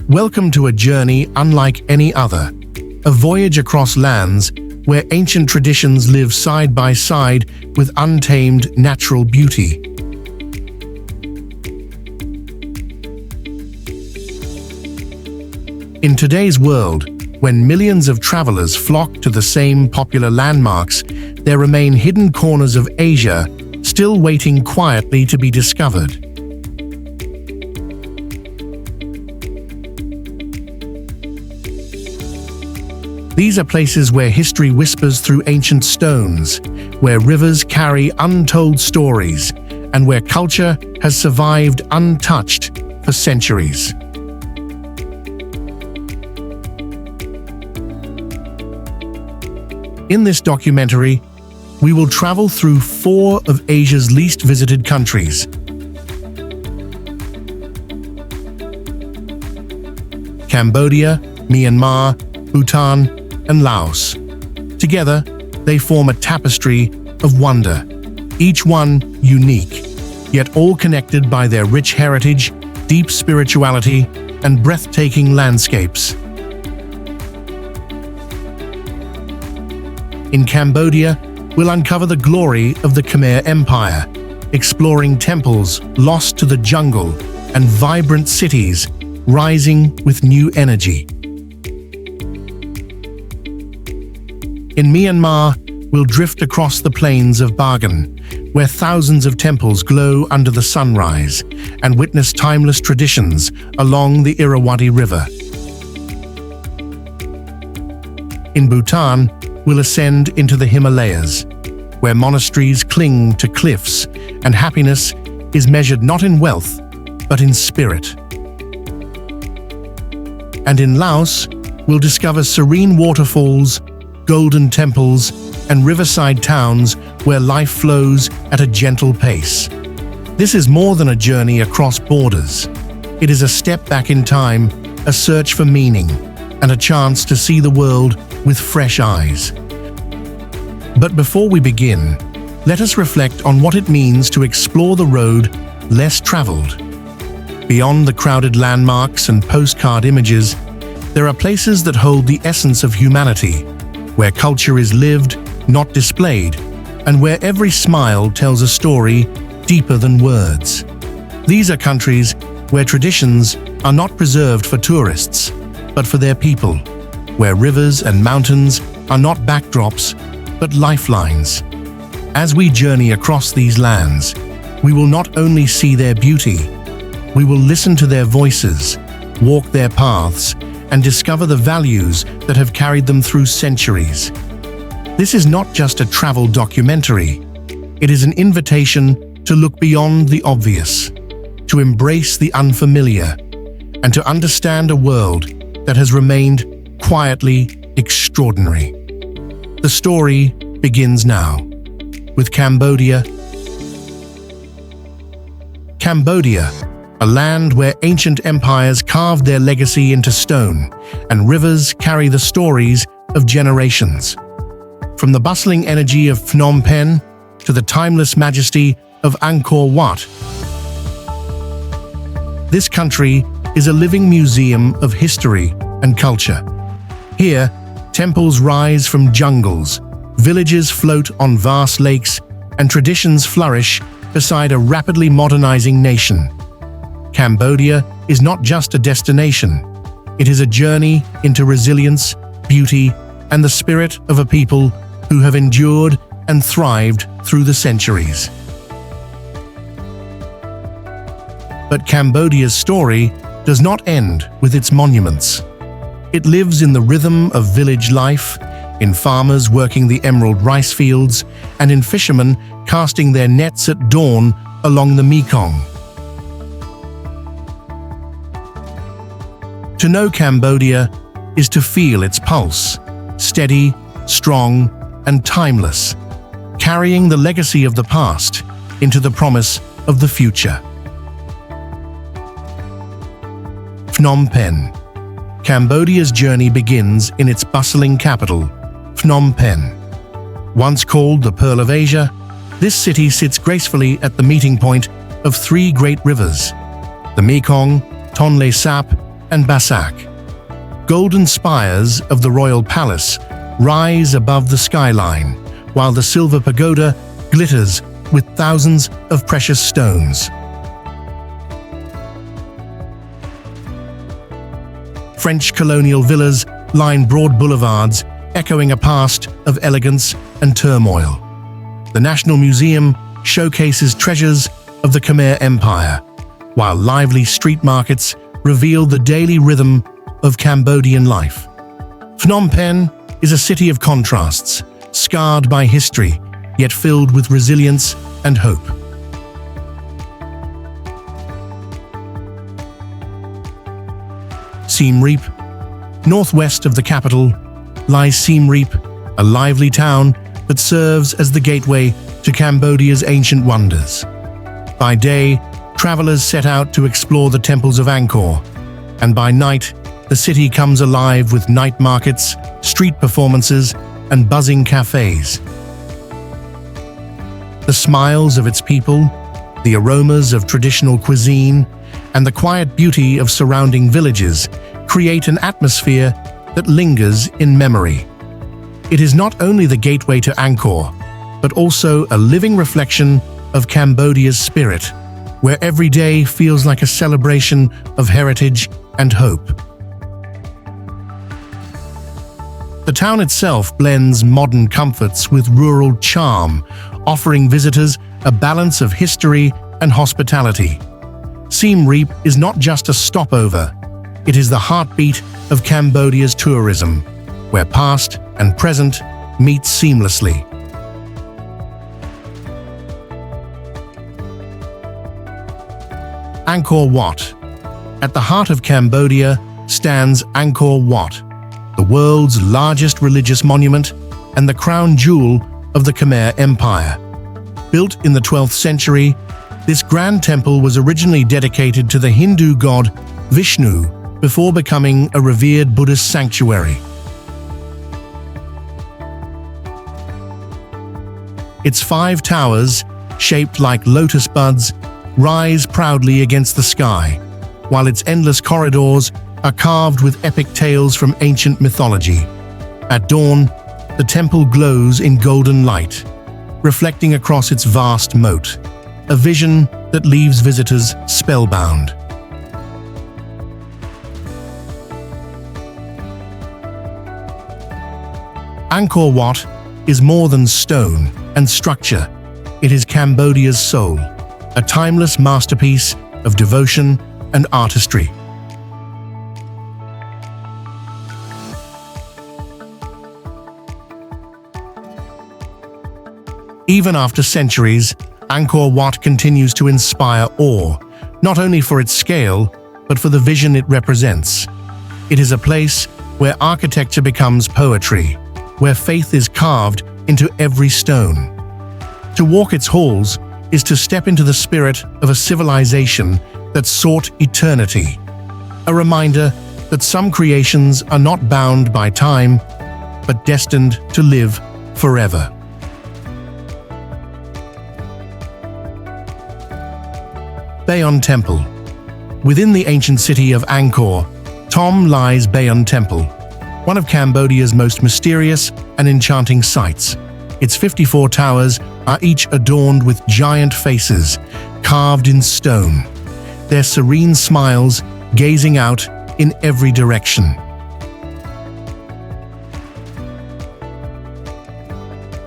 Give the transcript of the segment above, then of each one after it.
Welcome to a journey unlike any other, a voyage across lands where ancient traditions live side by side with untamed natural beauty. In today's world, when millions of travelers flock to the same popular landmarks, there remain hidden corners of Asia still waiting quietly to be discovered. These are places where history whispers through ancient stones, where rivers carry untold stories, and where culture has survived untouched for centuries. In this documentary, we will travel through 4 of Asia's least visited countries. Cambodia, Myanmar, Bhutan, and Laos. Together, they form a tapestry of wonder, each one unique, yet all connected by their rich heritage, deep spirituality, and breathtaking landscapes. In Cambodia, we'll uncover the glory of the Khmer Empire, exploring temples lost to the jungle and vibrant cities rising with new energy. In Myanmar, we'll drift across the plains of 𝐼𝐺, where thousands of temples glow under the sunrise, and witness timeless traditions along the Irrawaddy River. In Bhutan, we'll ascend into the Himalayas, where monasteries cling to cliffs and happiness is measured not in wealth, but in spirit. And in Laos, we'll discover serene waterfalls, golden temples, and riverside towns where life flows at a gentle pace. This is more than a journey across borders. It is a step back in time, a search for meaning, and a chance to see the world with fresh eyes. But before we begin, let us reflect on what it means to explore the road less traveled. Beyond the crowded landmarks and postcard images, there are places that hold the essence of humanity, where culture is lived, not displayed, and where every smile tells a story deeper than words. These are countries where traditions are not preserved for tourists, but for their people, where rivers and mountains are not backdrops, but lifelines. As we journey across these lands, we will not only see their beauty, we will listen to their voices, walk their paths, and discover the values that have carried them through centuries. This is not just a travel documentary. It is an invitation to look beyond the obvious, to embrace the unfamiliar, and to understand a world that has remained quietly extraordinary. The story begins now, with Cambodia. Cambodia, a land where ancient empires carved their legacy into stone, and rivers carry the stories of generations. From the bustling energy of Phnom Penh to the timeless majesty of Angkor Wat, this country is a living museum of history and culture. Here, temples rise from jungles, villages float on vast lakes, and traditions flourish beside a rapidly modernizing nation. Cambodia is not just a destination. It is a journey into resilience, beauty, and the spirit of a people who have endured and thrived through the centuries. But Cambodia's story does not end with its monuments. It lives in the rhythm of village life, in farmers working the emerald rice fields, and in fishermen casting their nets at dawn along the Mekong. To know Cambodia is to feel its pulse, steady, strong, and timeless, carrying the legacy of the past into the promise of the future. Phnom Penh. Cambodia's journey begins in its bustling capital, Phnom Penh. Once called the Pearl of Asia, this city sits gracefully at the meeting point of 3 great rivers, the Mekong, Tonle Sap, and Basak. Golden spires of the royal palace rise above the skyline, while the silver pagoda glitters with thousands of precious stones. French colonial villas line broad boulevards, echoing a past of elegance and turmoil. The National Museum showcases treasures of the Khmer Empire, while lively street markets reveal the daily rhythm of Cambodian life. Phnom Penh is a city of contrasts, scarred by history, yet filled with resilience and hope. Siem Reap. Northwest of the capital lies Siem Reap, a lively town that serves as the gateway to Cambodia's ancient wonders. By day, travelers set out to explore the temples of Angkor, and by night, the city comes alive with night markets, street performances, and buzzing cafes. The smiles of its people, the aromas of traditional cuisine, and the quiet beauty of surrounding villages create an atmosphere that lingers in memory. It is not only the gateway to Angkor, but also a living reflection of Cambodia's spirit, where every day feels like a celebration of heritage and hope. The town itself blends modern comforts with rural charm, offering visitors a balance of history and hospitality. Siem Reap is not just a stopover, it is the heartbeat of Cambodia's tourism, where past and present meet seamlessly. Angkor Wat. At the heart of Cambodia stands Angkor Wat, the world's largest religious monument and the crown jewel of the Khmer Empire. Built in the 12th century, this grand temple was originally dedicated to the Hindu god Vishnu before becoming a revered Buddhist sanctuary. Its 5 towers, shaped like lotus buds, rise proudly against the sky, while its endless corridors are carved with epic tales from ancient mythology. At dawn, the temple glows in golden light, reflecting across its vast moat, a vision that leaves visitors spellbound. Angkor Wat is more than stone and structure. It is Cambodia's soul, a timeless masterpiece of devotion and artistry. Even after centuries, Angkor Wat continues to inspire awe, not only for its scale, but for the vision it represents. It is a place where architecture becomes poetry, where faith is carved into every stone. To walk its halls is to step into the spirit of a civilization that sought eternity, a reminder that some creations are not bound by time, but destined to live forever. Bayon Temple. Within the ancient city of Angkor Thom lies Bayon Temple, one of Cambodia's most mysterious and enchanting sights. Its 54 towers are each adorned with giant faces, carved in stone, their serene smiles gazing out in every direction.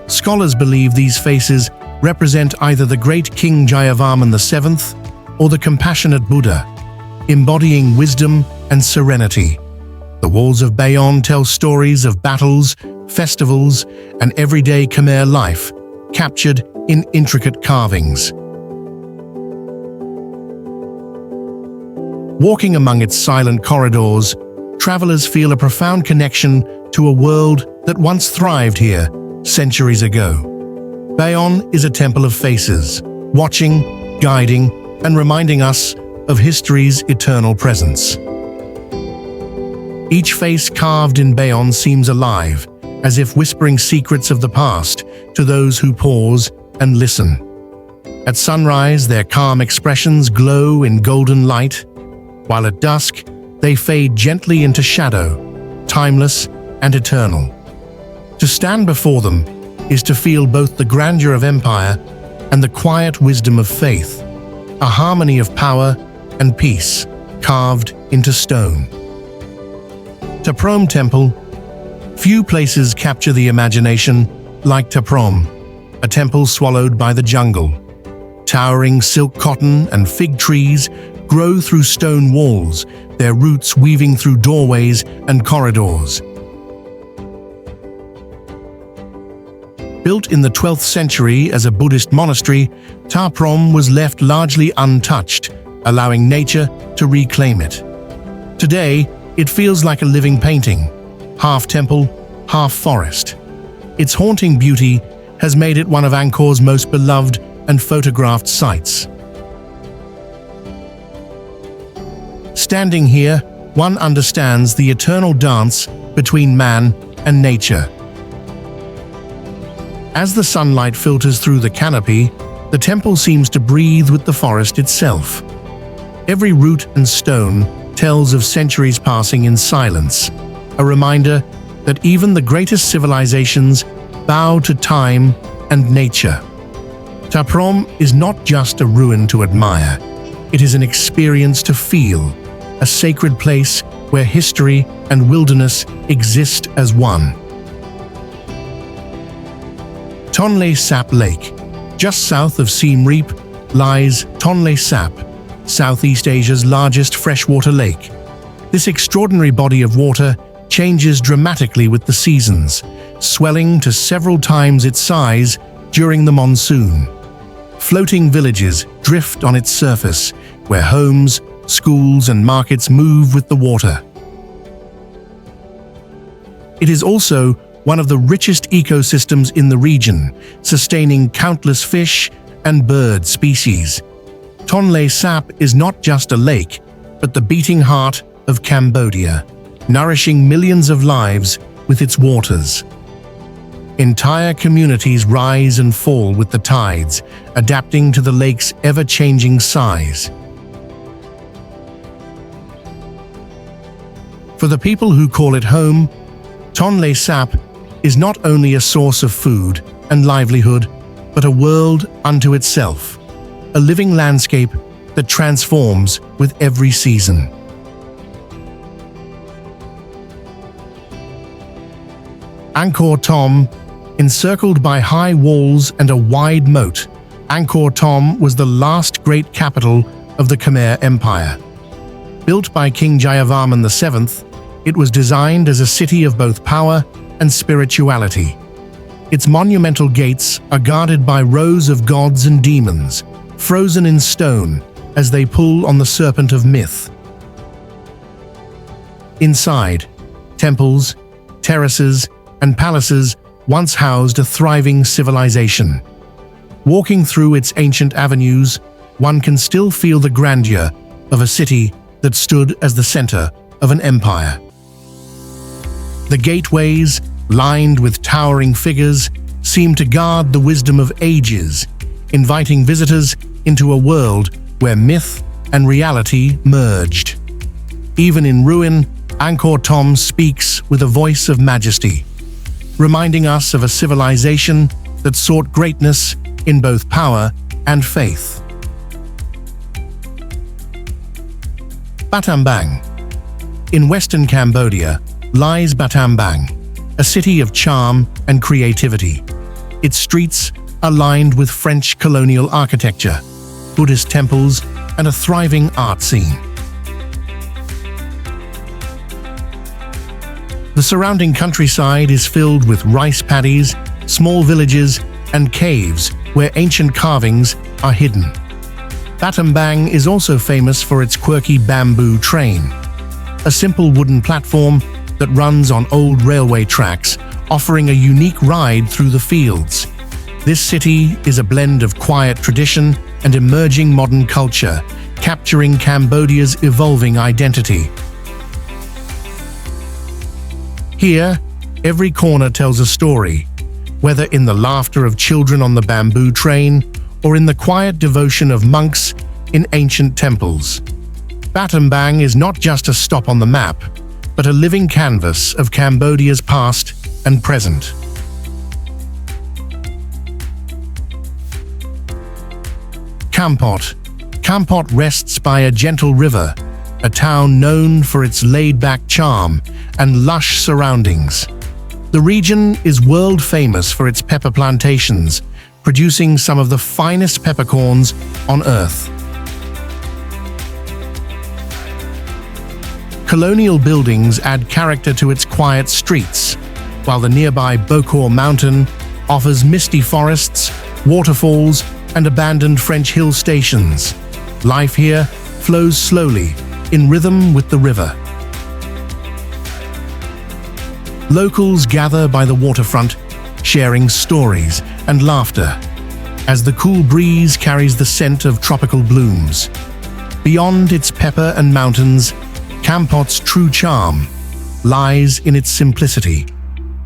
Scholars believe these faces represent either the great King Jayavarman VII or the compassionate Buddha, embodying wisdom and serenity. The walls of Bayon tell stories of battles, festivals, and everyday Khmer life, captured in intricate carvings. Walking among its silent corridors, travelers feel a profound connection to a world that once thrived here centuries ago. Bayon is a temple of faces, watching, guiding, and reminding us of history's eternal presence. Each face carved in Bayon seems alive, as if whispering secrets of the past to those who pause and listen. At sunrise, their calm expressions glow in golden light, while at dusk, they fade gently into shadow, timeless and eternal. To stand before them is to feel both the grandeur of empire and the quiet wisdom of faith, a harmony of power and peace carved into stone. Ta Prohm Temple. Few places capture the imagination like Ta Prohm, a temple swallowed by the jungle. Towering silk cotton and fig trees grow through stone walls, their roots weaving through doorways and corridors. Built in the 12th century as a Buddhist monastery, Ta Prohm was left largely untouched, allowing nature to reclaim it. Today, it feels like a living painting, half temple, half forest. Its haunting beauty has made it one of Angkor's most beloved and photographed sites. Standing here, one understands the eternal dance between man and nature. As the sunlight filters through the canopy, the temple seems to breathe with the forest itself. Every root and stone tells of centuries passing in silence, a reminder that even the greatest civilizations bow to time and nature. Ta Prohm is not just a ruin to admire, it is an experience to feel, a sacred place where history and wilderness exist as one. Tonle Sap Lake. Just south of Siem Reap lies Tonle Sap, Southeast Asia's largest freshwater lake. This extraordinary body of water changes dramatically with the seasons, swelling to several times its size during the monsoon. Floating villages drift on its surface, where homes, schools and markets move with the water. It is also one of the richest ecosystems in the region, sustaining countless fish and bird species. Tonle Sap is not just a lake, but the beating heart of Cambodia, nourishing millions of lives with its waters. Entire communities rise and fall with the tides, adapting to the lake's ever-changing size. For the people who call it home, Tonle Sap is not only a source of food and livelihood, but a world unto itself, a living landscape that transforms with every season. Angkor Thom. Encircled by high walls and a wide moat, Angkor Thom was the last great capital of the Khmer Empire. Built by King Jayavarman VII, it was designed as a city of both power and spirituality. Its monumental gates are guarded by rows of gods and demons, frozen in stone as they pull on the serpent of myth. Inside, temples, terraces, and palaces once housed a thriving civilization. Walking through its ancient avenues, one can still feel the grandeur of a city that stood as the center of an empire. The gateways, lined with towering figures, seem to guard the wisdom of ages, inviting visitors into a world where myth and reality merged. Even in ruin, Angkor Thom speaks with a voice of majesty, reminding us of a civilization that sought greatness in both power and faith. Battambang. In western Cambodia lies Battambang, a city of charm and creativity. Its streets are lined with French colonial architecture, Buddhist temples, and a thriving art scene. The surrounding countryside is filled with rice paddies, small villages, and caves where ancient carvings are hidden. Battambang is also famous for its quirky bamboo train, a simple wooden platform that runs on old railway tracks, offering a unique ride through the fields. This city is a blend of quiet tradition and emerging modern culture, capturing Cambodia's evolving identity. Here, every corner tells a story, whether in the laughter of children on the bamboo train or in the quiet devotion of monks in ancient temples. Battambang is not just a stop on the map, but a living canvas of Cambodia's past and present. Kampot. Kampot rests by a gentle river, a town known for its laid-back charm and lush surroundings. The region is world-famous for its pepper plantations, producing some of the finest peppercorns on Earth. Colonial buildings add character to its quiet streets, while the nearby Bokor Mountain offers misty forests, waterfalls, and abandoned French hill stations. Life here flows slowly, in rhythm with the river. Locals gather by the waterfront, sharing stories and laughter, as the cool breeze carries the scent of tropical blooms. Beyond its pepper and mountains, Kampot's true charm lies in its simplicity,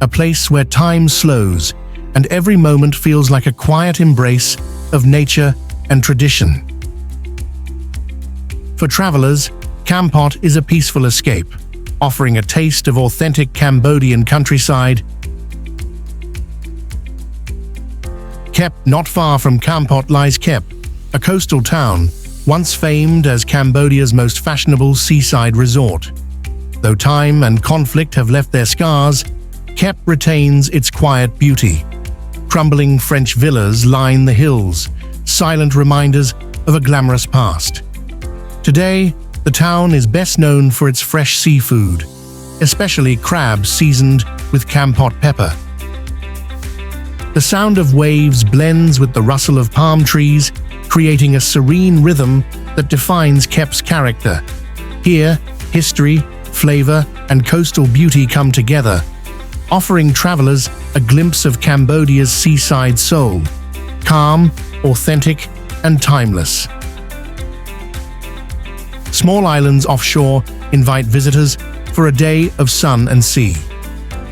a place where time slows and every moment feels like a quiet embrace of nature and tradition. For travelers, Kampot is a peaceful escape, offering a taste of authentic Cambodian countryside. 𝐾𝐸. Not far from Kampot lies 𝐾𝐸, a coastal town once famed as Cambodia's most fashionable seaside resort. Though time and conflict have left their scars, 𝐾𝐸 retains its quiet beauty. Crumbling French villas line the hills, silent reminders of a glamorous past. Today, the town is best known for its fresh seafood, especially crabs seasoned with Kampot pepper. The sound of waves blends with the rustle of palm trees, creating a serene rhythm that defines 𝐾𝐸's character. Here, history, flavor, and coastal beauty come together, offering travelers a glimpse of Cambodia's seaside soul, calm, authentic, and timeless. Small islands offshore invite visitors for a day of sun and sea.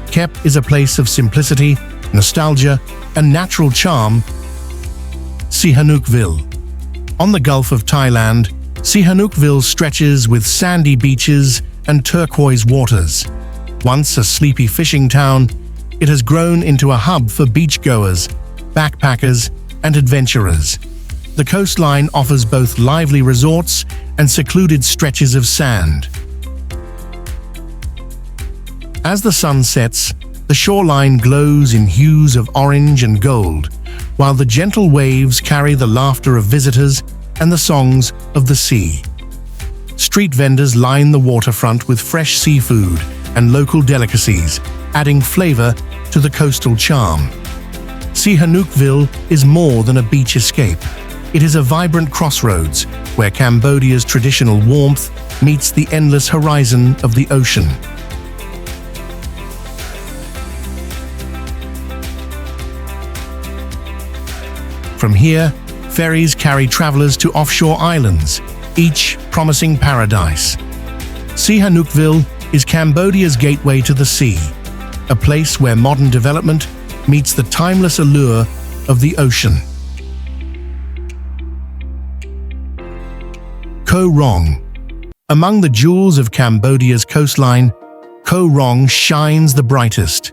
𝐾𝐸 is a place of simplicity, nostalgia, and natural charm. Sihanoukville. On the Gulf of Thailand, Sihanoukville stretches with sandy beaches and turquoise waters. Once a sleepy fishing town, it has grown into a hub for beachgoers, backpackers, and adventurers. The coastline offers both lively resorts and secluded stretches of sand. As the sun sets, the shoreline glows in hues of orange and gold, while the gentle waves carry the laughter of visitors and the songs of the sea. Street vendors line the waterfront with fresh seafood and local delicacies, adding flavor to the coastal charm. Sihanoukville is more than a beach escape. It is a vibrant crossroads where Cambodia's traditional warmth meets the endless horizon of the ocean. From here, ferries carry travelers to offshore islands, each promising paradise. Sihanoukville is Cambodia's gateway to the sea, a place where modern development meets the timeless allure of the ocean. Koh Rong. Among the jewels of Cambodia's coastline, Koh Rong shines the brightest.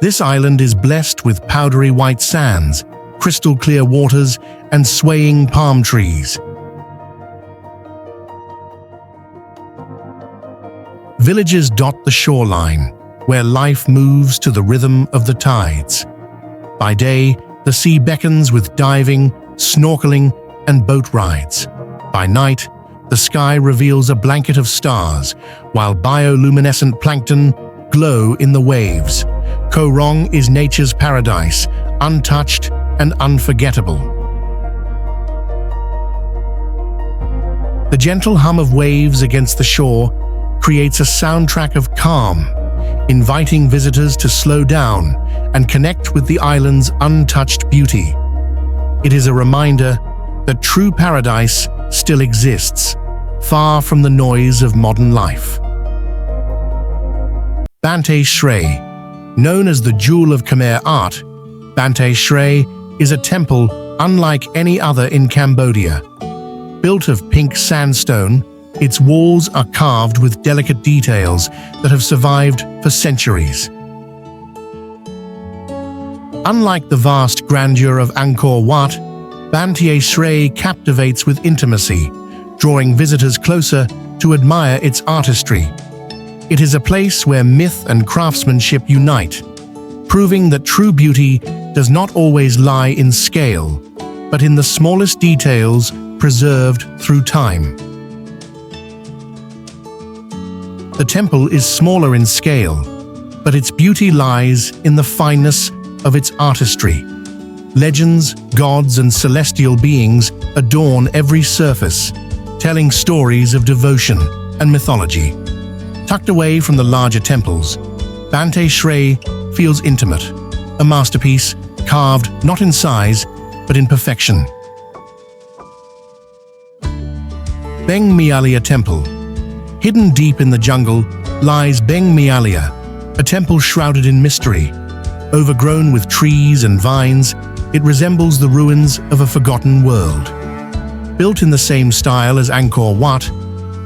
This island is blessed with powdery white sands, crystal clear waters, and swaying palm trees. Villages dot the shoreline, where life moves to the rhythm of the tides. By day, the sea beckons with diving, snorkeling, and boat rides. By night, the sky reveals a blanket of stars, while bioluminescent plankton glow in the waves. Koh Rong is nature's paradise, untouched and unforgettable. The gentle hum of waves against the shore creates a soundtrack of calm, inviting visitors to slow down and connect with the island's untouched beauty. It is a reminder that true paradise still exists, far from the noise of modern life. Bantay Shrey. Known as the Jewel of Khmer art, Bantay Shrey is a temple unlike any other in Cambodia. Built of pink sandstone, Its walls are carved with delicate details that have survived for centuries. Unlike the vast grandeur of Angkor Wat, Banteay Shrey captivates with intimacy, drawing visitors closer to admire its artistry. It is a place where myth and craftsmanship unite, proving that true beauty does not always lie in scale, but in the smallest details preserved through time. The temple is smaller in scale, but its beauty lies in the fineness of its artistry. Legends, gods, and celestial beings adorn every surface, telling stories of devotion and mythology. Tucked away from the larger temples, Banteay Shrey feels intimate, a masterpiece carved not in size, but in perfection. Beng Mialia Temple. Hidden deep in the jungle lies Beng Mialia, a temple shrouded in mystery. Overgrown with trees and vines, it resembles the ruins of a forgotten world. Built in the same style as Angkor Wat,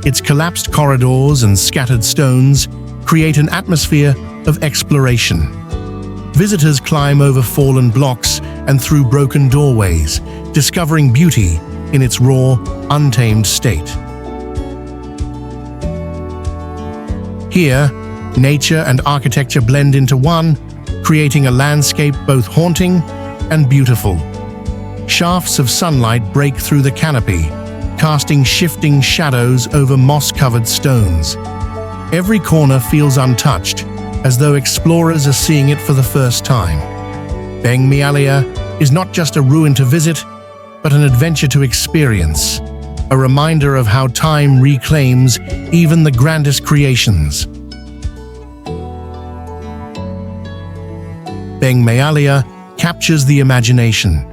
its collapsed corridors and scattered stones create an atmosphere of exploration. Visitors climb over fallen blocks and through broken doorways, discovering beauty in its raw, untamed state. Here, nature and architecture blend into one, creating a landscape both haunting and beautiful. Shafts of sunlight break through the canopy, casting shifting shadows over moss-covered stones. Every corner feels untouched, as though explorers are seeing it for the first time. Beng Mialia is not just a ruin to visit, but an adventure to experience, a reminder of how time reclaims even the grandest creations. Beng Mialia captures the imagination,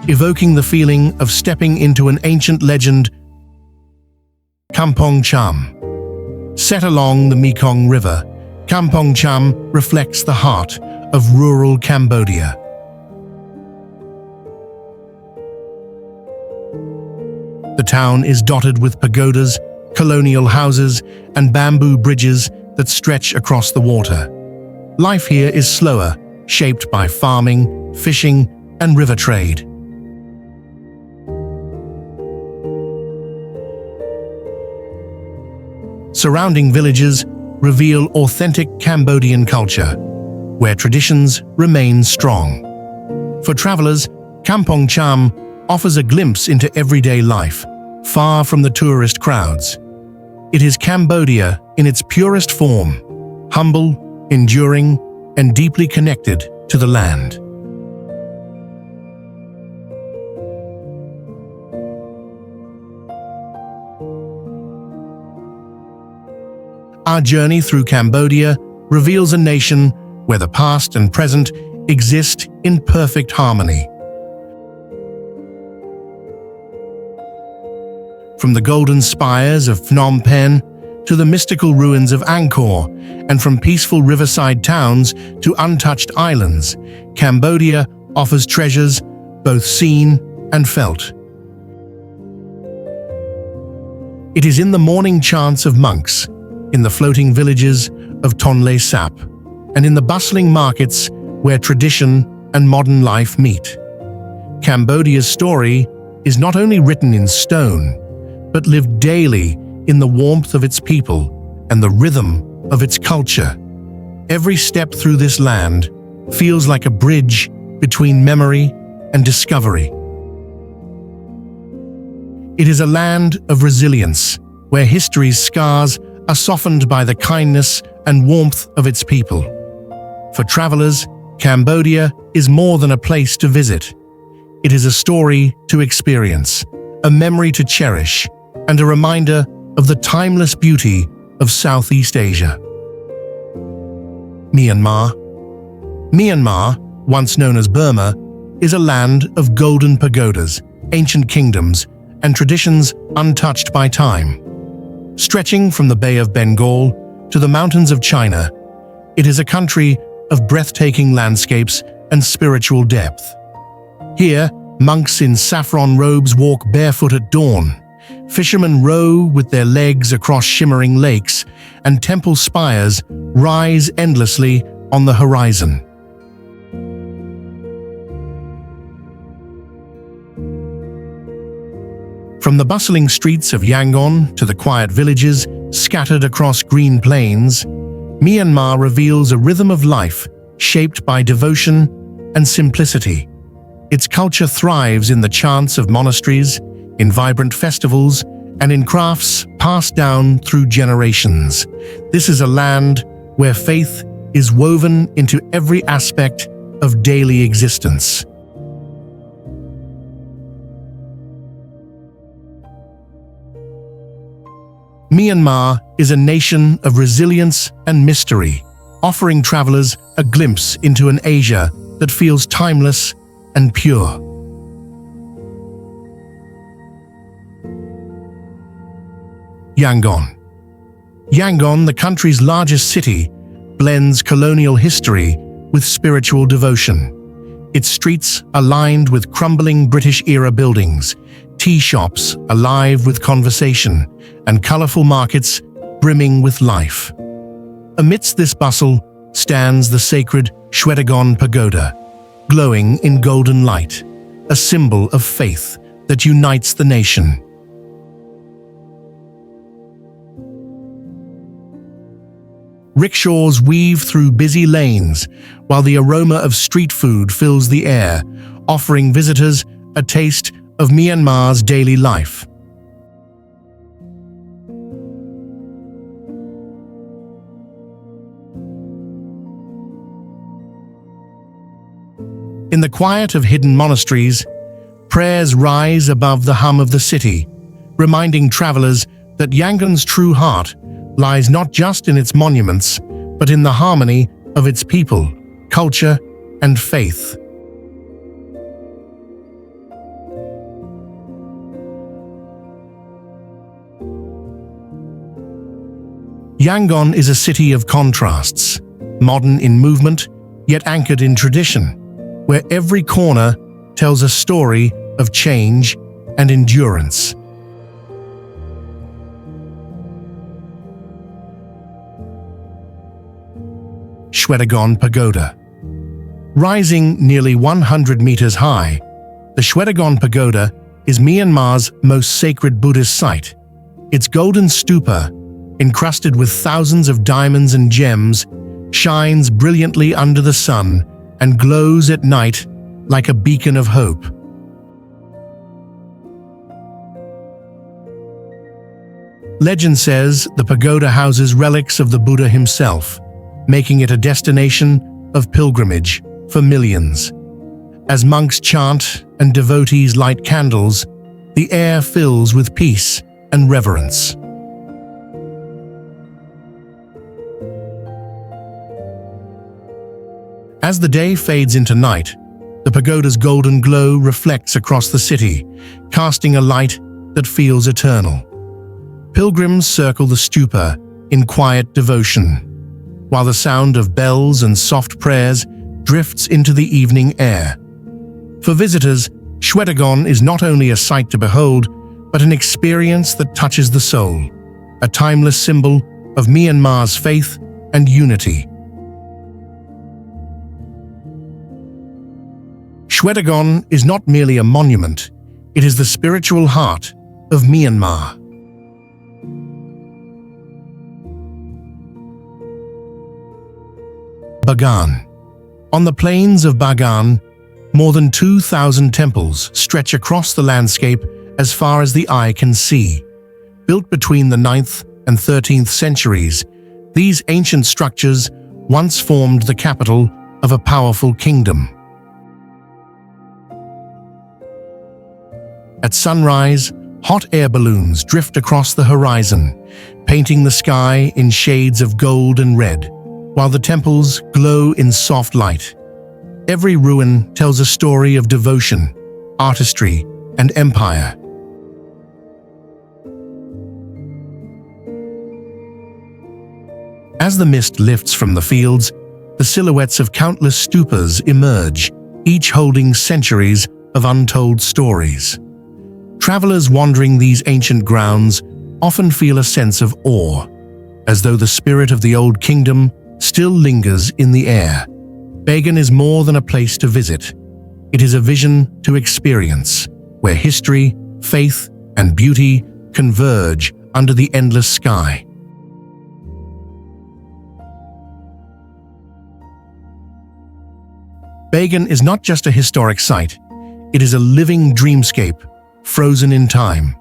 evoking the feeling of stepping into an ancient legend. Kampong Cham. Set along the Mekong River, Kampong Cham reflects the heart of rural Cambodia. The town is dotted with pagodas, colonial houses, and bamboo bridges that stretch across the water. Life here is slower, shaped by farming, fishing, and river trade. Surrounding villages reveal authentic Cambodian culture, where traditions remain strong. For travelers, Kampong Cham offers a glimpse into everyday life, far from the tourist crowds. It is Cambodia in its purest form, humble, enduring, and deeply connected to the land. Our journey through Cambodia reveals a nation where the past and present exist in perfect harmony. From the golden spires of Phnom Penh to the mystical ruins of Angkor, and from peaceful riverside towns to untouched islands, Cambodia offers treasures both seen and felt. It is in the morning chants of monks, in the floating villages of Tonle Sap, and in the bustling markets where tradition and modern life meet. Cambodia's story is not only written in stone, but lived daily in the warmth of its people and the rhythm of its culture. Every step through this land feels like a bridge between memory and discovery. It is a land of resilience, where history's scars are softened by the kindness and warmth of its people. For travelers, Cambodia is more than a place to visit. It is a story to experience, a memory to cherish, and a reminder of the timeless beauty of Southeast Asia. Myanmar. Myanmar, once known as Burma, is a land of golden pagodas, ancient kingdoms, and traditions untouched by time. Stretching from the Bay of Bengal to the mountains of China, it is a country of breathtaking landscapes and spiritual depth. Here, monks in saffron robes walk barefoot at dawn, Fishermen row with their legs across shimmering lakes, and temple spires rise endlessly on the horizon. From the bustling streets of Yangon to the quiet villages scattered across green plains, Myanmar reveals a rhythm of life shaped by devotion and simplicity. Its culture thrives in the chants of monasteries, in vibrant festivals, and in crafts passed down through generations. This is a land where faith is woven into every aspect of daily existence. Myanmar is a nation of resilience and mystery, offering travelers a glimpse into an Asia that feels timeless and pure. Yangon. Yangon, the country's largest city, blends colonial history with spiritual devotion. Its streets are lined with crumbling British-era buildings, tea shops alive with conversation, and colorful markets brimming with life. Amidst this bustle stands the sacred 𝐟𝐨𝐫𝐿 Pagoda, glowing in golden light, a symbol of faith that unites the nation. Rickshaws weave through busy lanes, while the aroma of street food fills the air, offering visitors a taste of Myanmar's daily life. In the quiet of hidden monasteries, prayers rise above the hum of the city, reminding travelers that Yangon's true heart lies not just in its monuments, but in the harmony of its people, culture, and faith. Yangon is a city of contrasts, modern in movement, yet anchored in tradition, where every corner tells a story of change and endurance. 𝐟𝐨𝐫𝐿 Pagoda. Rising nearly 100 meters high, the 𝐟𝐨𝐫𝐿 Pagoda is Myanmar's most sacred Buddhist site. Its golden stupa, encrusted with thousands of diamonds and gems, shines brilliantly under the sun and glows at night like a beacon of hope. Legend says the pagoda houses relics of the Buddha himself, making it a destination of pilgrimage for millions. As monks chant and devotees light candles, the air fills with peace and reverence. As the day fades into night, the pagoda's golden glow reflects across the city, casting a light that feels eternal. Pilgrims circle the stupa in quiet devotion, while the sound of bells and soft prayers drifts into the evening air. For visitors, 𝐟𝐨𝐫𝐿 is not only a sight to behold, but an experience that touches the soul, a timeless symbol of Myanmar's faith and unity. 𝐟𝐨𝐫𝐿 is not merely a monument, it is the spiritual heart of Myanmar. Bagan. On the plains of Bagan, more than 2,000 temples stretch across the landscape as far as the eye can see. Built between the 9th and 13th centuries, these ancient structures once formed the capital of a powerful kingdom. At sunrise, hot air balloons drift across the horizon, painting the sky in shades of gold and red, while the temples glow in soft light. Every ruin tells a story of devotion, artistry, and empire. As the mist lifts from the fields, the silhouettes of countless stupas emerge, each holding centuries of untold stories. Travelers wandering these ancient grounds often feel a sense of awe, as though the spirit of the old kingdom still lingers in the air. 𝐵𝐵𝐺 is more than a place to visit. It is a vision to experience, where history, faith, and beauty converge under the endless sky. 𝐵𝐵𝐺 is not just a historic site, it is a living dreamscape, frozen in time.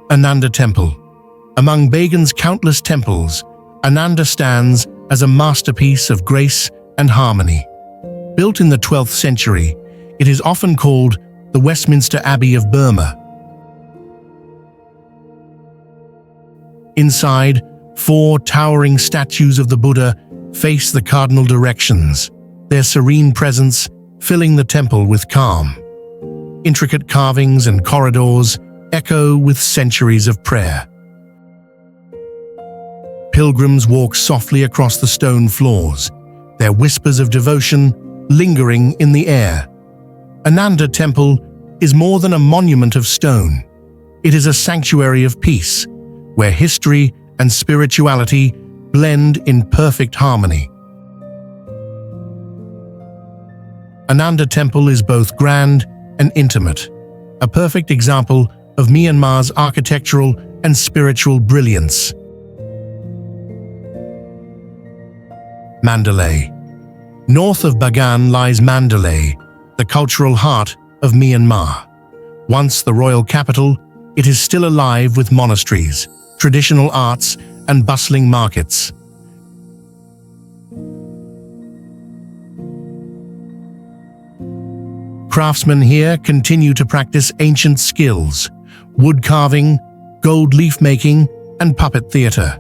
Ananda Temple. Among 𝐵𝐵𝐺's countless temples, Ananda stands as a masterpiece of grace and harmony. Built in the 12th century, it is often called the Westminster Abbey of Burma. Inside, 4 towering statues of the Buddha face the cardinal directions, their serene presence filling the temple with calm. Intricate carvings and corridors echo with centuries of prayer. Pilgrims walk softly across the stone floors, their whispers of devotion lingering in the air. Ananda Temple is more than a monument of stone. It is a sanctuary of peace, where history and spirituality blend in perfect harmony. Ananda Temple is both grand and intimate, a perfect example of Myanmar's architectural and spiritual brilliance. Mandalay. North of Bagan lies Mandalay, the cultural heart of Myanmar. Once the royal capital, it is still alive with monasteries, traditional arts, and bustling markets. Craftsmen here continue to practice ancient skills: wood carving, gold leaf making, and puppet theatre.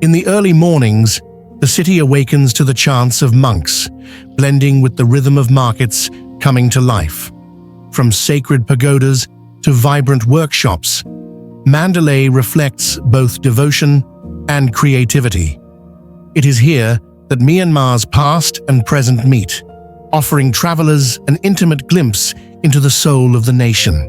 In the early mornings, the city awakens to the chants of monks, blending with the rhythm of markets coming to life. From sacred pagodas to vibrant workshops, Mandalay reflects both devotion and creativity. It is here that Myanmar's past and present meet, offering travelers an intimate glimpse into the soul of the nation.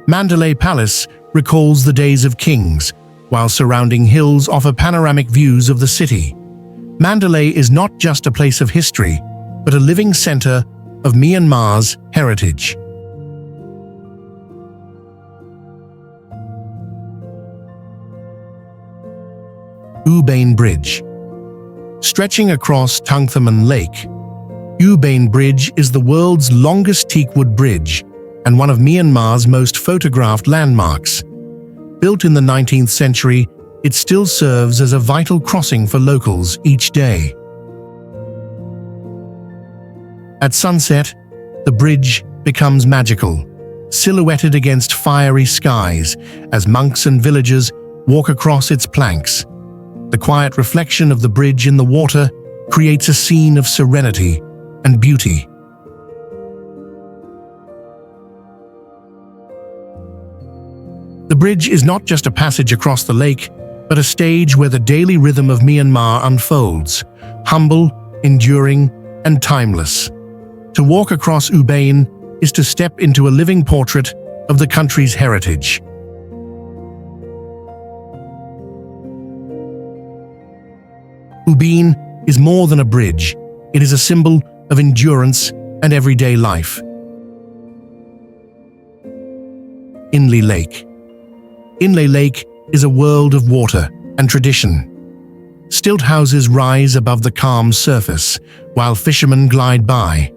Mandalay Palace recalls the days of kings, while surrounding hills offer panoramic views of the city. Mandalay is not just a place of history, but a living center of Myanmar's heritage. 𝐸𝐵𝐵𝐺 Bridge. Stretching across Tung Thaman Lake, 𝐸𝐵𝐵𝐺 Bridge is the world's longest teakwood bridge and one of Myanmar's most photographed landmarks. Built in the 19th century, it still serves as a vital crossing for locals each day. At sunset, the bridge becomes magical, silhouetted against fiery skies as monks and villagers walk across its planks. The quiet reflection of the bridge in the water creates a scene of serenity and beauty. The bridge is not just a passage across the lake, but a stage where the daily rhythm of Myanmar unfolds, humble, enduring, and timeless. To walk across 𝐸𝐵𝐵𝐺 is to step into a living portrait of the country's heritage. 𝐸𝐵𝐵𝐺 is more than a bridge. It is a symbol of endurance and everyday life. Inle Lake. Inle Lake is a world of water and tradition. Stilt houses rise above the calm surface, while fishermen glide by,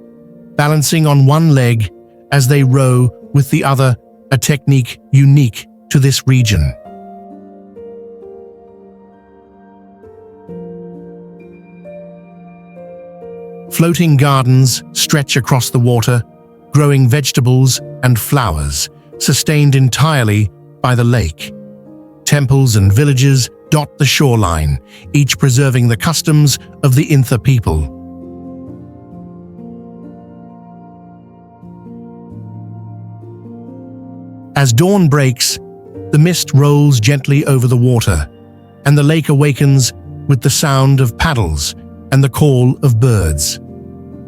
balancing on one leg as they row with the other, a technique unique to this region. Floating gardens stretch across the water, growing vegetables and flowers, sustained entirely by the lake. Temples and villages dot the shoreline, each preserving the customs of the Intha people. As dawn breaks, the mist rolls gently over the water, and the lake awakens with the sound of paddles and the call of birds.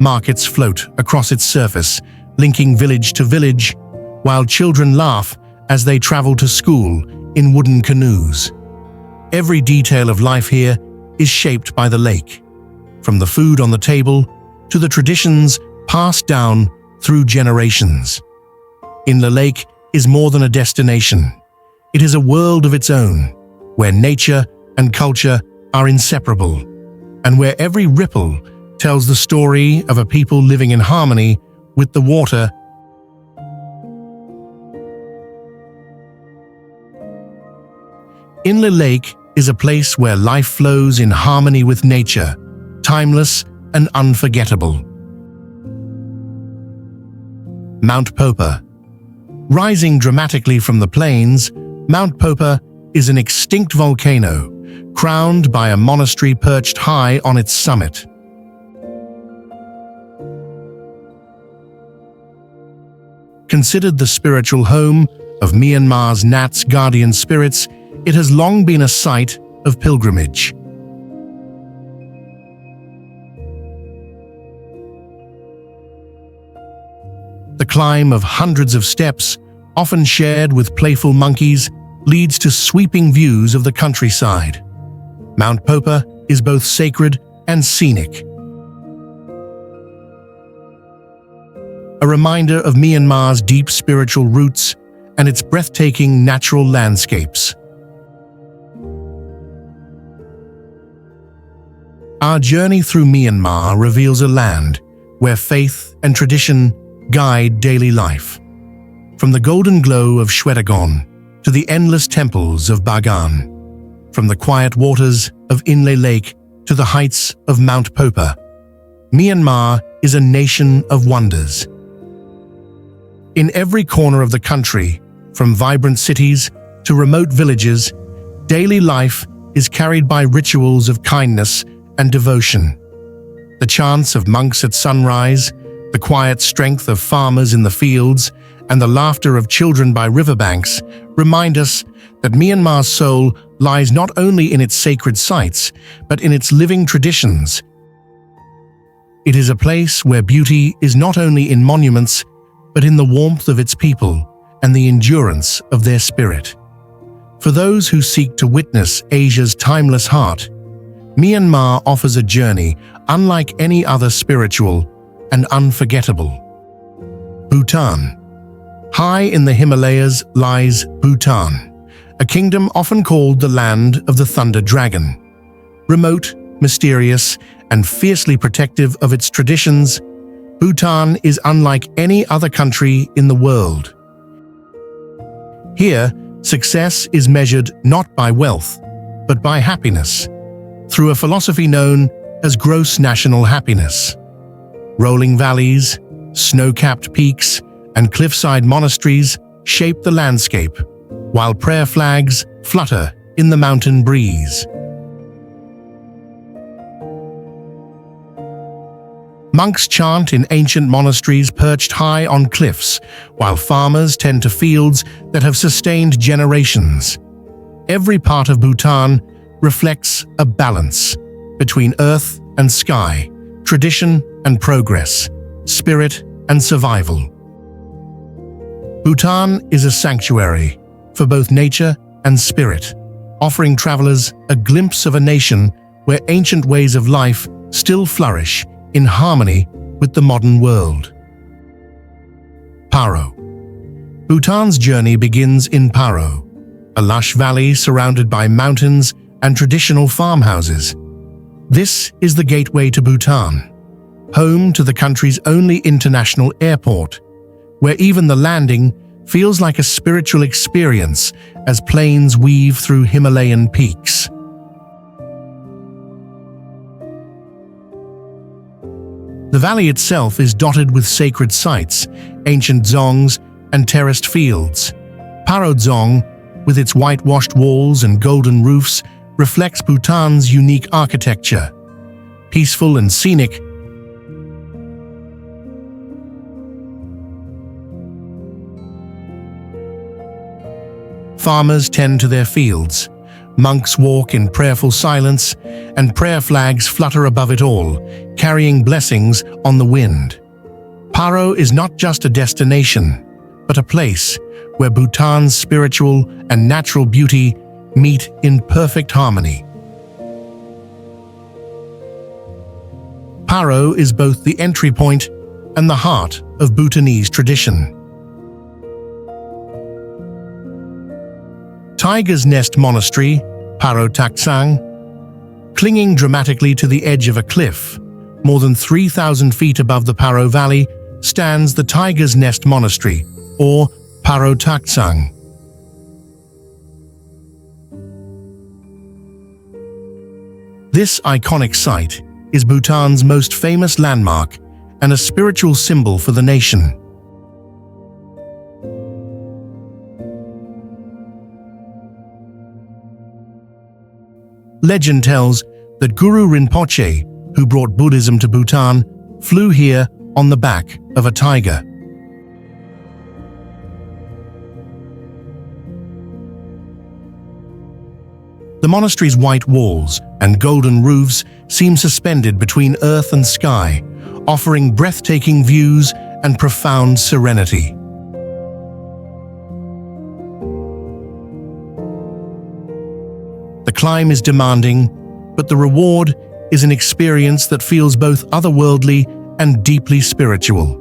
Markets float across its surface, linking village to village, while children laugh as they travel to school in wooden canoes. Every detail of life here is shaped by the lake, from the food on the table to the traditions passed down through generations. Inle Lake is more than a destination. It is a world of its own, where nature and culture are inseparable, and where every ripple tells the story of a people living in harmony with the water. Inle Lake is a place where life flows in harmony with nature, timeless and unforgettable. Mount Popa. Rising dramatically from the plains, Mount Popa is an extinct volcano, crowned by a monastery perched high on its summit. Considered the spiritual home of Myanmar's Nat's guardian spirits, it has long been a site of pilgrimage. The climb of hundreds of steps, often shared with playful monkeys, leads to sweeping views of the countryside. Mount Popa is both sacred and scenic, a reminder of Myanmar's deep spiritual roots and its breathtaking natural landscapes. Our journey through Myanmar reveals a land where faith and tradition guide daily life. From the golden glow of 𝐟𝐸𝐺'𝐭 to the endless temples of Bagan, from the quiet waters of Inle Lake to the heights of Mount Popa, Myanmar is a nation of wonders. In every corner of the country, from vibrant cities to remote villages, daily life is carried by rituals of kindness and devotion. The chants of monks at sunrise, the quiet strength of farmers in the fields, and the laughter of children by riverbanks remind us that Myanmar's soul lies not only in its sacred sites, but in its living traditions. It is a place where beauty is not only in monuments, but in the warmth of its people and the endurance of their spirit. For those who seek to witness Asia's timeless heart, Myanmar offers a journey unlike any other, spiritual and unforgettable. Bhutan. High in the Himalayas lies Bhutan, a kingdom often called the land of the thunder dragon. Remote, mysterious, and fiercely protective of its traditions, Bhutan is unlike any other country in the world. Here, success is measured not by wealth, but by happiness, through a philosophy known as gross national happiness. Rolling valleys, snow-capped peaks, and cliffside monasteries shape the landscape, while prayer flags flutter in the mountain breeze. Monks chant in ancient monasteries perched high on cliffs, while farmers tend to fields that have sustained generations. Every part of Bhutan reflects a balance between earth and sky, tradition and progress, spirit and survival. Bhutan is a sanctuary for both nature and spirit, offering travelers a glimpse of a nation where ancient ways of life still flourish in harmony with the modern world. Paro. Bhutan's journey begins in Paro, a lush valley surrounded by mountains and traditional farmhouses. This is the gateway to Bhutan, home to the country's only international airport, where even the landing feels like a spiritual experience as planes weave through Himalayan peaks. The valley itself is dotted with sacred sites, ancient dzongs, and terraced fields. Paro Dzong, with its whitewashed walls and golden roofs, reflects Bhutan's unique architecture. Peaceful and scenic, Farmers tend to their fields. Monks walk in prayerful silence, and prayer flags flutter above it all, carrying blessings on the wind. Paro is not just a destination, but a place where Bhutan's spiritual and natural beauty meet in perfect harmony. Paro is both the entry point and the heart of Bhutanese tradition. Tiger's Nest Monastery, Paro Taksang, clinging dramatically to the edge of a cliff, more than 3,000 feet above the Paro Valley, stands the Tiger's Nest Monastery, or Paro Taksang. This iconic site is Bhutan's most famous landmark and a spiritual symbol for the nation. Legend tells that Guru Rinpoche, who brought Buddhism to Bhutan, flew here on the back of a tiger. The monastery's white walls and golden roofs seem suspended between earth and sky, offering breathtaking views and profound serenity. The climb is demanding, but the reward is an experience that feels both otherworldly and deeply spiritual.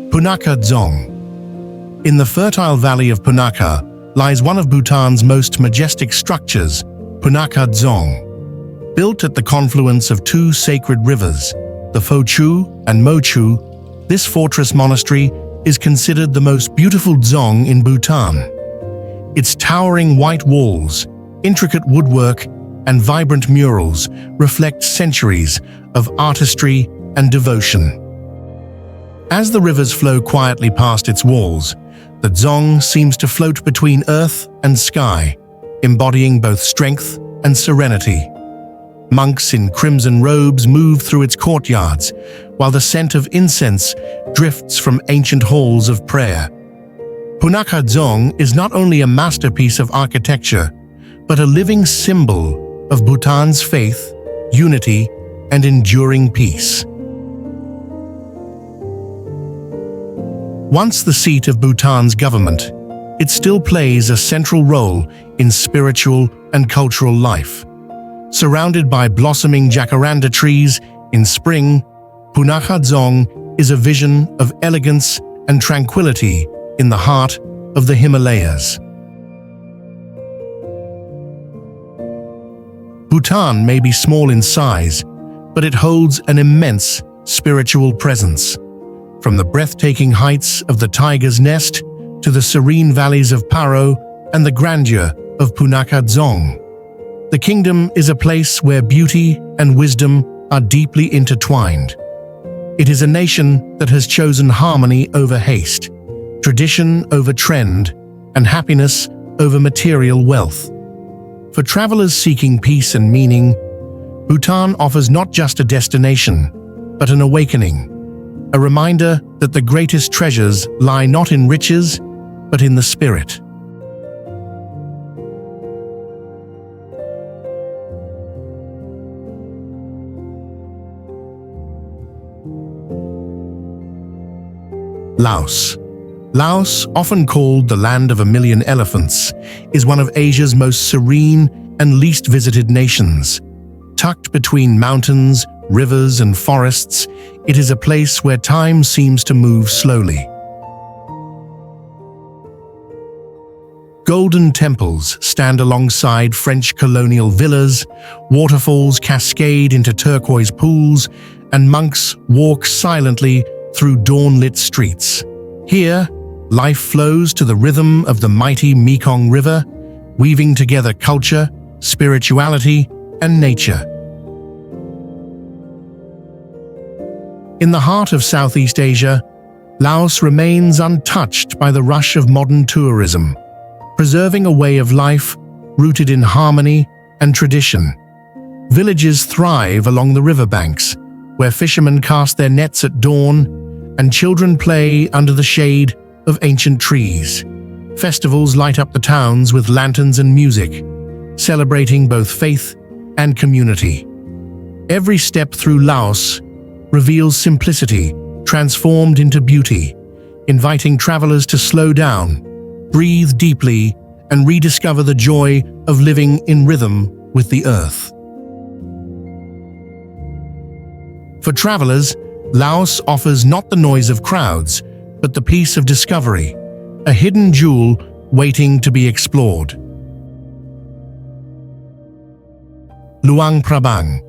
Punakha Dzong. In the fertile valley of Punakha lies one of Bhutan's most majestic structures, Punakha Dzong. Built at the confluence of two sacred rivers, the Pho-chu and Mo-chu, this fortress monastery is considered the most beautiful dzong in Bhutan. Its towering white walls, intricate woodwork, and vibrant murals reflect centuries of artistry and devotion. As the rivers flow quietly past its walls, the dzong seems to float between earth and sky, embodying both strength and serenity. Monks in crimson robes move through its courtyards, while the scent of incense drifts from ancient halls of prayer. Punakha Dzong is not only a masterpiece of architecture, but a living symbol of Bhutan's faith, unity, and enduring peace. Once the seat of Bhutan's government, it still plays a central role in spiritual and cultural life. Surrounded by blossoming jacaranda trees in spring, Punakha Dzong is a vision of elegance and tranquility in the heart of the Himalayas. Bhutan may be small in size, but it holds an immense spiritual presence. From the breathtaking heights of the Tiger's Nest to the serene valleys of Paro and the grandeur of Punakha Dzong, the kingdom is a place where beauty and wisdom are deeply intertwined. It is a nation that has chosen harmony over haste, tradition over trend, and happiness over material wealth. For travelers seeking peace and meaning, Bhutan offers not just a destination, but an awakening, a reminder that the greatest treasures lie not in riches, but in the spirit. Laos. Laos, often called the land of a million elephants, is one of Asia's most serene and least visited nations. Tucked between mountains, rivers, and forests, it is a place where time seems to move slowly. Golden temples stand alongside French colonial villas, waterfalls cascade into turquoise pools, and monks walk silently through dawn-lit streets. Here, life flows to the rhythm of the mighty Mekong River, weaving together culture, spirituality, and nature. In the heart of Southeast Asia, Laos remains untouched by the rush of modern tourism, preserving a way of life rooted in harmony and tradition. Villages thrive along the riverbanks, where fishermen cast their nets at dawn and children play under the shade of ancient trees. Festivals light up the towns with lanterns and music, celebrating both faith and community. Every step through Laos reveals simplicity transformed into beauty, inviting travelers to slow down, breathe deeply, and rediscover the joy of living in rhythm with the earth. For travelers, Laos offers not the noise of crowds, but the peace of discovery, a hidden jewel waiting to be explored. Luang Prabang.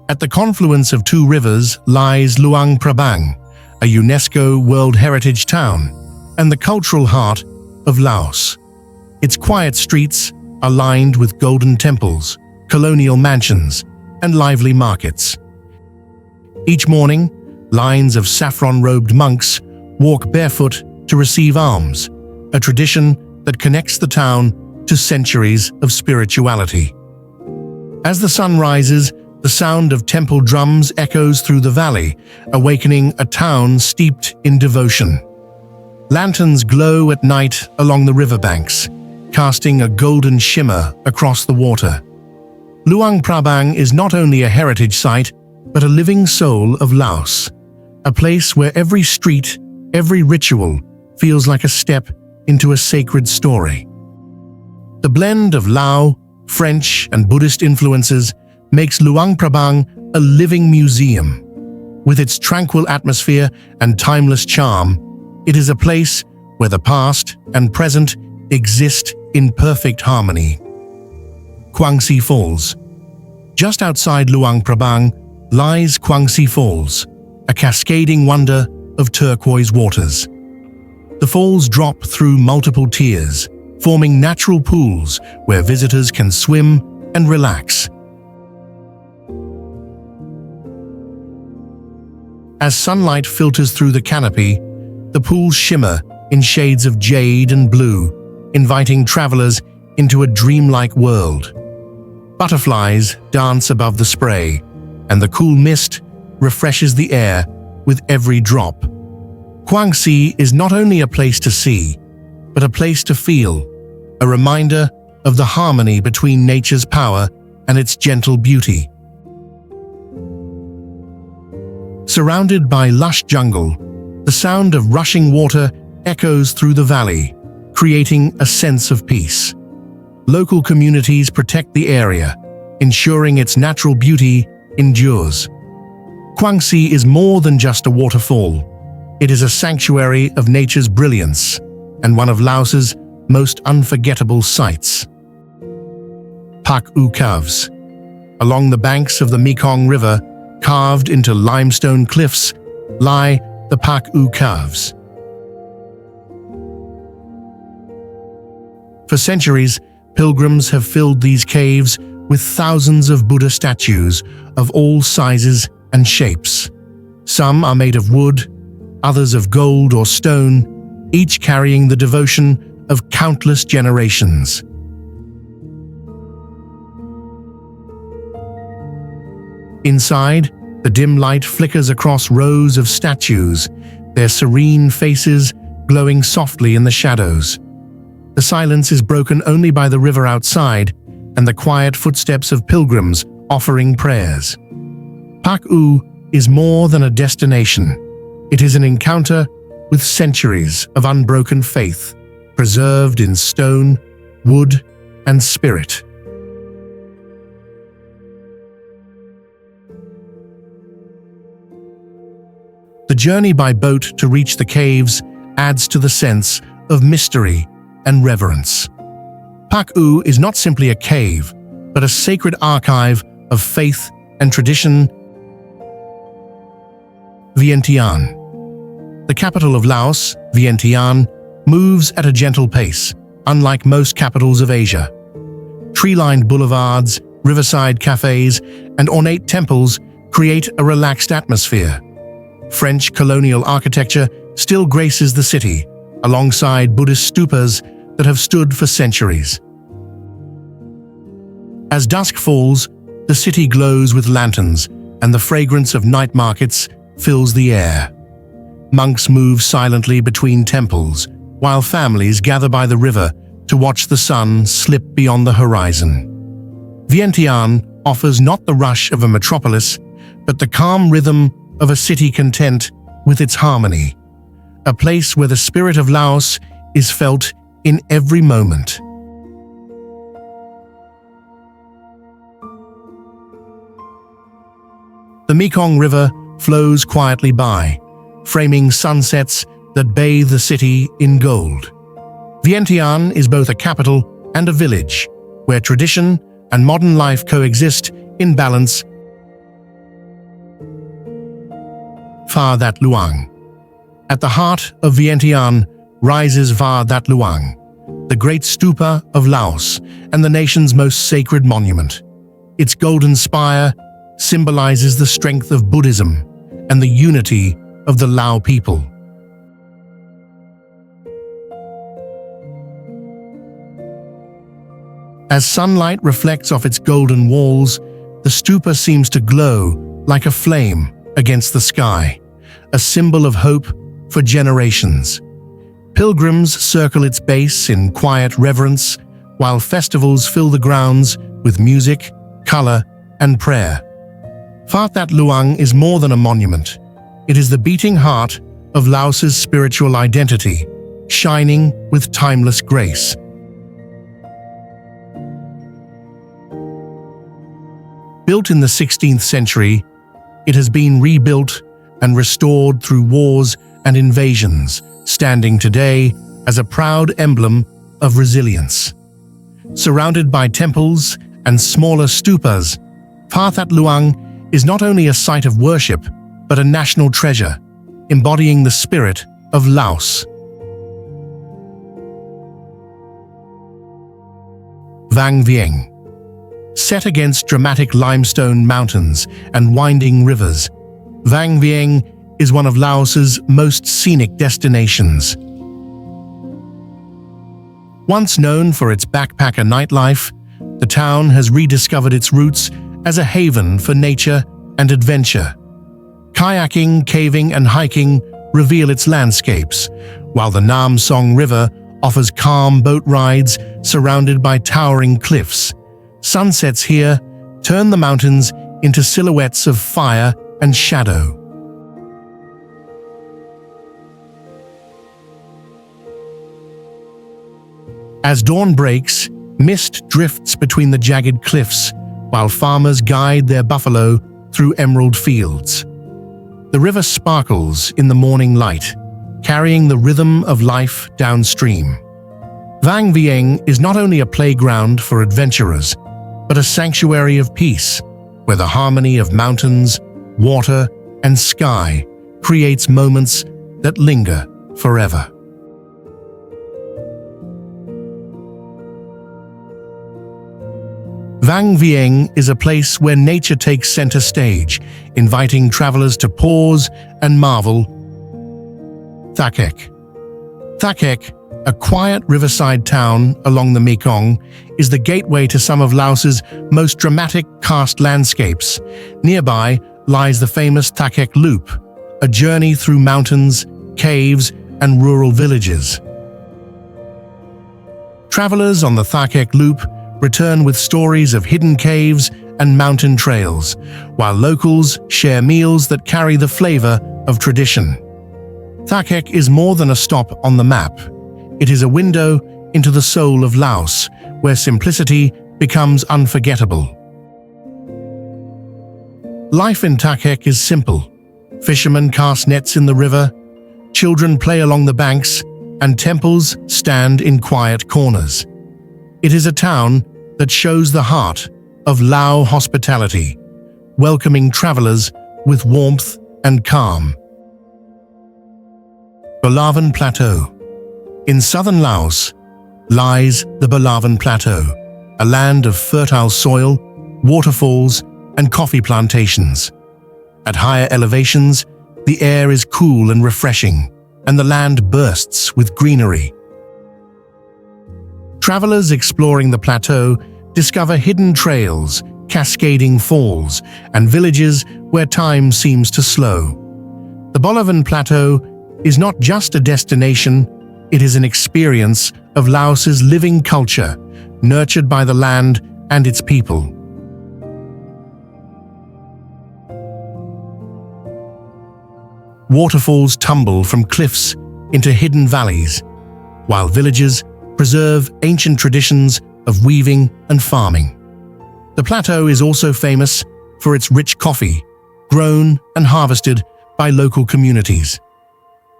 At the confluence of two rivers lies Luang Prabang, a UNESCO World Heritage Town, and the cultural heart of Laos. Its quiet streets are lined with golden temples, colonial mansions, and lively markets. Each morning, lines of saffron-robed monks walk barefoot to receive alms, a tradition that connects the town to centuries of spirituality. As the sun rises, the sound of temple drums echoes through the valley, awakening a town steeped in devotion. Lanterns glow at night along the riverbanks, casting a golden shimmer across the water. Luang Prabang is not only a heritage site, but a living soul of Laos, a place where every street, every ritual feels like a step into a sacred story. The blend of Lao, French, and Buddhist influences makes Luang Prabang a living museum. With its tranquil atmosphere and timeless charm, it is a place where the past and present exist in perfect harmony. 𝐾𝐿 Falls. Just outside Luang Prabang lies 𝐾𝐿 Falls, a cascading wonder of turquoise waters. The falls drop through multiple tiers, forming natural pools where visitors can swim and relax. As sunlight filters through the canopy, the pools shimmer in shades of jade and blue, inviting travelers into a dreamlike world. Butterflies dance above the spray, and the cool mist refreshes the air with every drop. 𝐾𝐿 is not only a place to see, but a place to feel, a reminder of the harmony between nature's power and its gentle beauty. Surrounded by lush jungle, the sound of rushing water echoes through the valley, creating a sense of peace. Local communities protect the area, ensuring its natural beauty endures. 𝐾𝐿 is more than just a waterfall. It is a sanctuary of nature's brilliance and one of Laos's most unforgettable sights. 𝐵𝐻 Caves. Along the banks of the Mekong River, carved into limestone cliffs, lie the 𝐵𝐻 Caves. For centuries, pilgrims have filled these caves with thousands of Buddha statues of all sizes and shapes. Some are made of wood, others of gold or stone, each carrying the devotion of countless generations. Inside, the dim light flickers across rows of statues, their serene faces glowing softly in the shadows. The silence is broken only by the river outside and the quiet footsteps of pilgrims offering prayers. 𝐵𝐻 is more than a destination. It is an encounter with centuries of unbroken faith, preserved in stone, wood, and spirit. The journey by boat to reach the caves adds to the sense of mystery and reverence. 𝐵𝐻 is not simply a cave, but a sacred archive of faith and tradition. Vientiane. The capital of Laos, Vientiane, moves at a gentle pace, unlike most capitals of Asia. Tree-lined boulevards, riverside cafes, and ornate temples create a relaxed atmosphere. French colonial architecture still graces the city, alongside Buddhist stupas that have stood for centuries. As dusk falls, the city glows with lanterns, and the fragrance of night markets fills the air. Monks move silently between temples, while families gather by the river to watch the sun slip beyond the horizon. Vientiane offers not the rush of a metropolis, but the calm rhythm of a city content with its harmony, a place where the spirit of Laos is felt in every moment. The Mekong River flows quietly by, framing sunsets that bathe the city in gold. Vientiane is both a capital and a village, where tradition and modern life coexist in balance. Phra That Luang. At the heart of Vientiane rises Phra That Luang, the great stupa of Laos and the nation's most sacred monument. Its golden spire symbolizes the strength of Buddhism and the unity of the Lao people. As sunlight reflects off its golden walls, the stupa seems to glow like a flame against the sky, a symbol of hope for generations. Pilgrims circle its base in quiet reverence, while festivals fill the grounds with music, color, and prayer. Phra That Luang is more than a monument. It is the beating heart of Laos's spiritual identity, shining with timeless grace. Built in the 16th century, it has been rebuilt and restored through wars and invasions, standing today as a proud emblem of resilience. Surrounded by temples and smaller stupas, Phra That Luang is not only a site of worship, but a national treasure, embodying the spirit of Laos. Vang Vieng. Set against dramatic limestone mountains and winding rivers, Vang Vieng is one of Laos's most scenic destinations. Once known for its backpacker nightlife, the town has rediscovered its roots as a haven for nature and adventure. Kayaking, caving, and hiking reveal its landscapes, while the Nam Song River offers calm boat rides surrounded by towering cliffs. Sunsets here turn the mountains into silhouettes of fire and shadow. As dawn breaks, mist drifts between the jagged cliffs, while farmers guide their buffalo through emerald fields. The river sparkles in the morning light, carrying the rhythm of life downstream. Vang Vieng is not only a playground for adventurers, but a sanctuary of peace, where the harmony of mountains, water, and sky creates moments that linger forever. Vang Vieng is a place where nature takes center stage, inviting travelers to pause and marvel. Tha Kech. Tha Kech, a quiet riverside town along the Mekong, is the gateway to some of Laos's most dramatic karst landscapes. Nearby lies the famous Tha Kech Loop, a journey through mountains, caves, and rural villages. Travelers on the Tha Kech Loop return with stories of hidden caves and mountain trails, while locals share meals that carry the flavor of tradition. Tha Kech is more than a stop on the map. It is a window into the soul of Laos, where simplicity becomes unforgettable. Life in Tha Kech is simple. Fishermen cast nets in the river, children play along the banks, and temples stand in quiet corners. It is a town that shows the heart of Lao hospitality, welcoming travelers with warmth and calm. Balavan Plateau. In southern Laos lies the Balavan Plateau, a land of fertile soil, waterfalls, and coffee plantations. At higher elevations, the air is cool and refreshing, and the land bursts with greenery. Travelers exploring the plateau discover hidden trails, cascading falls, and villages where time seems to slow. The Balavan Plateau is not just a destination, it is an experience of Laos's living culture, nurtured by the land and its people. Waterfalls tumble from cliffs into hidden valleys, while villages preserve ancient traditions of weaving and farming. The plateau is also famous for its rich coffee, grown and harvested by local communities.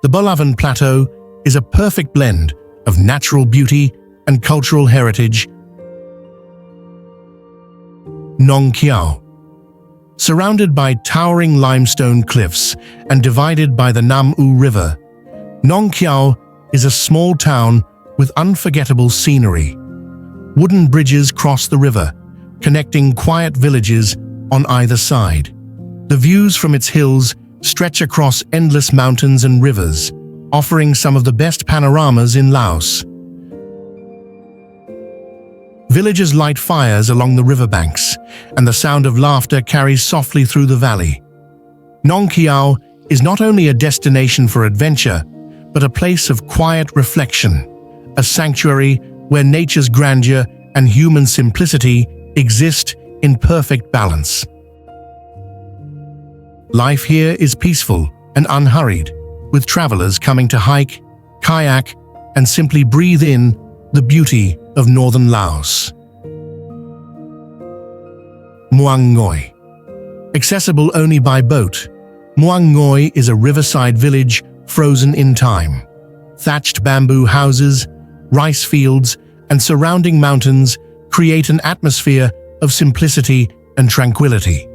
The Bulawan Plateau is a perfect blend of natural beauty and cultural heritage. 𝐼𝐻𝐾𝐿. Surrounded by towering limestone cliffs and divided by the Nam U River, 𝐼𝐻𝐾𝐿 is a small town with unforgettable scenery. Wooden bridges cross the river, connecting quiet villages on either side. The views from its hills stretch across endless mountains and rivers, offering some of the best panoramas in Laos. Villagers light fires along the riverbanks, and the sound of laughter carries softly through the valley. 𝐼𝐻𝐾𝐿 is not only a destination for adventure, but a place of quiet reflection, a sanctuary where nature's grandeur and human simplicity exist in perfect balance. Life here is peaceful and unhurried, with travelers coming to hike, kayak, and simply breathe in the beauty of northern Laos. Muang Ngoi. Accessible only by boat, Muang Ngoi is a riverside village frozen in time. Thatched bamboo houses, rice fields, and surrounding mountains create an atmosphere of simplicity and tranquility.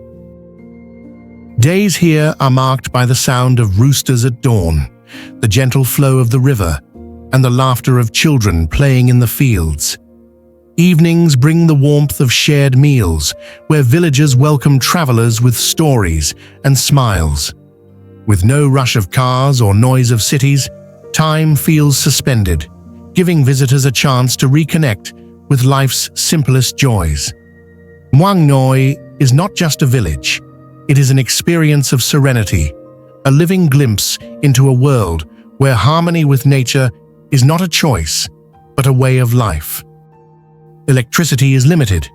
Days here are marked by the sound of roosters at dawn, the gentle flow of the river, and the laughter of children playing in the fields. Evenings bring the warmth of shared meals, where villagers welcome travelers with stories and smiles. With no rush of cars or noise of cities, time feels suspended, giving visitors a chance to reconnect with life's simplest joys. Muang Ngoi is not just a village. It is an experience of serenity, a living glimpse into a world where harmony with nature is not a choice, but a way of life. Electricity is limited,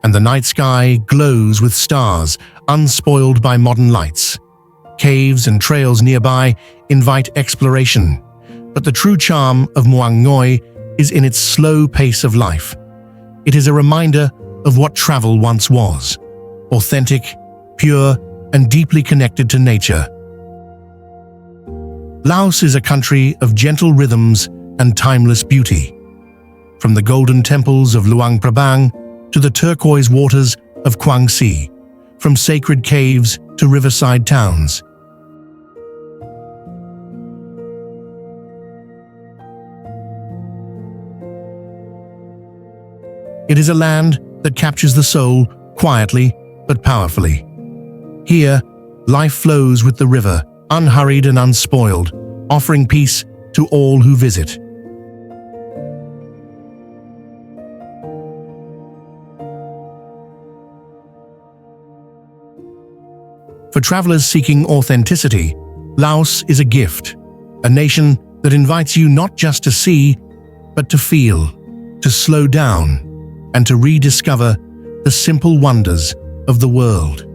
and the night sky glows with stars unspoiled by modern lights. Caves and trails nearby invite exploration, but the true charm of Muang Ngoi is in its slow pace of life. It is a reminder of what travel once was: authentic, pure, and deeply connected to nature. Laos is a country of gentle rhythms and timeless beauty. From the golden temples of Luang Prabang to the turquoise waters of Quang Si, from sacred caves to riverside towns. It is a land that captures the soul quietly but powerfully. Here, life flows with the river, unhurried and unspoiled, offering peace to all who visit. For travelers seeking authenticity, Laos is a gift, a nation that invites you not just to see, but to feel, to slow down, and to rediscover the simple wonders of the world.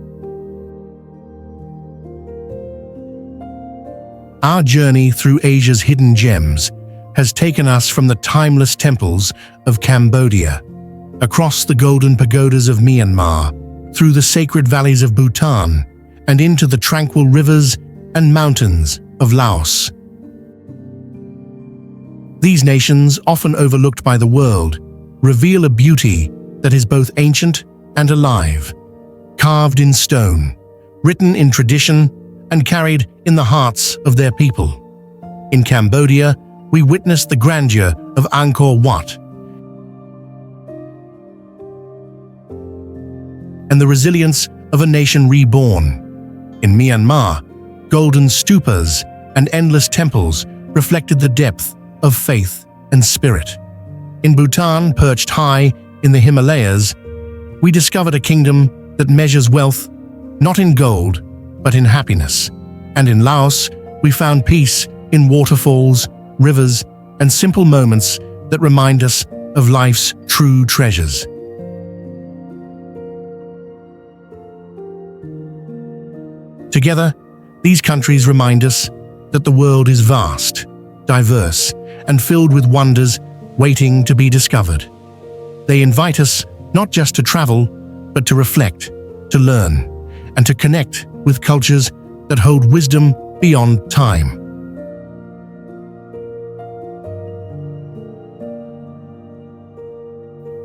Our journey through Asia's hidden gems has taken us from the timeless temples of Cambodia, across the golden pagodas of Myanmar, through the sacred valleys of Bhutan, and into the tranquil rivers and mountains of Laos. These nations, often overlooked by the world, reveal a beauty that is both ancient and alive, carved in stone, written in tradition, and carried in the hearts of their people. In Cambodia, we witness the grandeur of Angkor Wat and the resilience of a nation reborn. In Myanmar, golden stupas and endless temples reflected the depth of faith and spirit. In Bhutan, perched high in the Himalayas, we discovered a kingdom that measures wealth not in gold, but in happiness. And in Laos, we found peace in waterfalls, rivers, and simple moments that remind us of life's true treasures. Together, these countries remind us that the world is vast, diverse, and filled with wonders waiting to be discovered. They invite us not just to travel, but to reflect, to learn, and to connect with cultures that hold wisdom beyond time.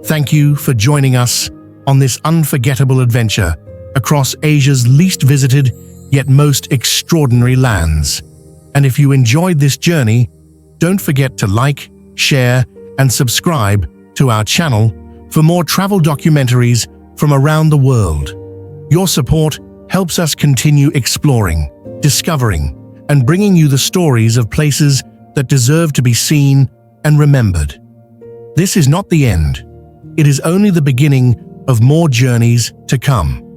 Thank you for joining us on this unforgettable adventure across Asia's least visited yet most extraordinary lands. And if you enjoyed this journey, don't forget to like, share, and subscribe to our channel for more travel documentaries from around the world. Your support helps us continue exploring, discovering, and bringing you the stories of places that deserve to be seen and remembered. This is not the end. It is only the beginning of more journeys to come.